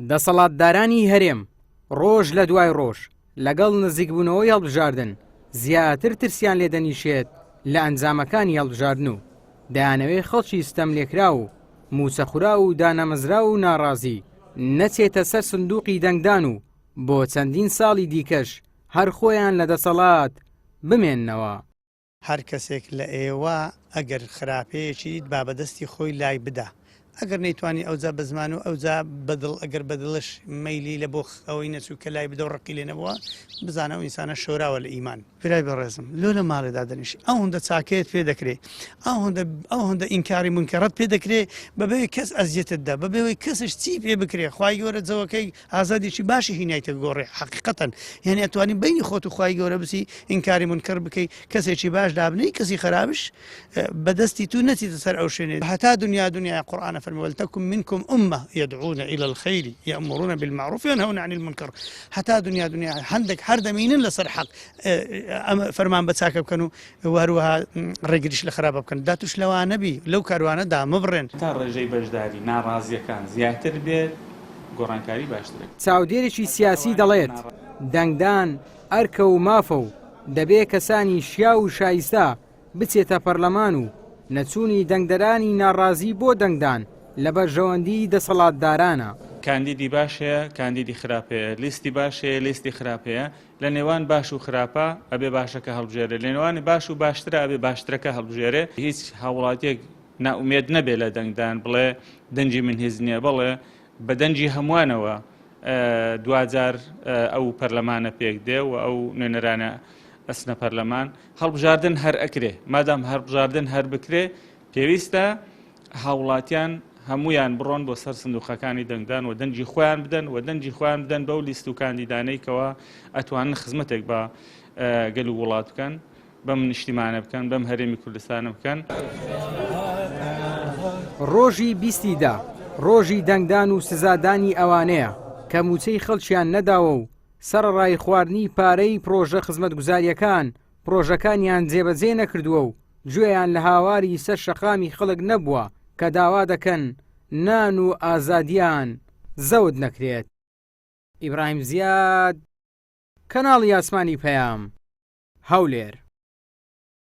دەسەڵاتدارانی هەرێم ڕۆژ لە دوای ڕۆژ لەگەڵ نزیکبوونەوەی هەڵبژاردن زیاتر ترسیان لێدەنیشێت لە ئەنجامەکانی هەڵبژاردن و دەیانەوێت خەڵکی ستەم لێکرا و موچەخورا و دانەمەزرا و ناڕازی نەچێتە سەر سندووقی دەنگدان و بۆ چەندین ساڵی دیکەش هەر خۆیان لە دەسەڵات بمێننەوە. هەر کەسێک لە ئێوە ئەگەر خراپەیەکی با بەدەستی خۆی لای بدا، ئەگەر نەیتوانی ئەوجا بە زمان و ئەوجا بەدڵ ئەگەر بەدڵش مەیلی لە بۆ ئەوەی نەچوو کە لای بدە و ڕقی لێ نەبووە بزانە و ئینسانە شۆراوە لە ئیمان. فرای بەڕێزم لۆ لە ماڵێدا دەنیشی ئەو هەندە چاکەیەت پێ دەکرێت، ئەو هەندە ئینکاری منکەڕەت پێ دەکرێت بەبێ کەس ئەزیەتتدا بەبێەوەی کەسش چی پێ بکرێ. خوای گەورە جەوەکەی ئازادێکی باشی هینایتە گۆڕێ حقیقەتەن، یعنی ئەتوانی بینی خۆت و خوای گەورە بسی ئینکاری منکەر بکەی کەسێکی باش دابنەی کەسی خراپش بەدەستی تو نەچیتە سەر ئەو شوێنێ. هەتا دنیای قورئانە فەرمی ولتكن منكم أمة يدعون إلى الخير يأمرون بالمعروف وينهون عن المنكر. حتى دنيا هەندێک هەر دەمینن لەسەر حەق فەرمان بە چاکە بکەن و هەروەها ڕێگریش لە خراپە بکەن. دا توش لەوانە بی لەو کاروانەدا مەبڕێن تا ڕێژەی بەشداری ناڕازیەکان زیاتر بێت گۆڕانکاری باشترێت. چاودێرێکی سیاسی دەڵێت دەنگدان ئەرکە و مافە و دەبێ کەسانی شیا و شایستە بچێتە پەرلەمان و نەچوونی دەنگدەرانی ناڕازی بۆ دەنگدان لە بەرژەوەندی دەسەڵاتدارانە. کاندیدی باشەیە کاندیدی خراپەیە، لیستی باشەیە لیستی خراپەیە، لە نێوان باش و خراپە ئەبێ باشەکە هەڵبژێرێ، لە نێوانی باش و باشترە ئەبێ باشترەکە هەڵبژێرێ. هیچ هاوڵاتیەک ناومێد نەبێ لە دەنگدان بڵێ دەنجی من هیچ نییە، بڵێ بە دەنجی هەمووانەوە دوجار ئەو پەرلەمانە پێک دێ و ئەو نوێنەرانە ئەسنە پەرلەمان. هەڵبژاردن هەر ئەکرێ، مادام هەڵبژاردن هەر بکرێ پێویستە هاوڵاتیان هەمویان بڕۆن بۆ سەر سندوقەکانی دەنگدان و دەنجی خۆیان بدەن و دەنجی خۆیان بدەن بەو لیست و کاندیدانەی کەوە ئەتوانن خزمەتێک بە گەل و وڵات بکەن، بەم نیشتیمانە بکەن، بەم هەرێمی کوردستانە بکەن. ڕۆژی 20دا ڕۆژی دەنگدان و سزادانی ئەوانەیە کە موچەی خەڵکیان نەداوە و سەرڕای خواردنی پارەی پرۆژە خزمەتگوزاریەکان پرۆژەکانیان جێبەجێ نەکردووە و گوێیان لە هاواری سەر شەقامی خەڵک نەبووە کە داوا دەکەن نان و ئازادیان زەود نەکرێت. ئیبراهیم زیاد، کەناڵی ئاسمانی پەیام، هەولێر.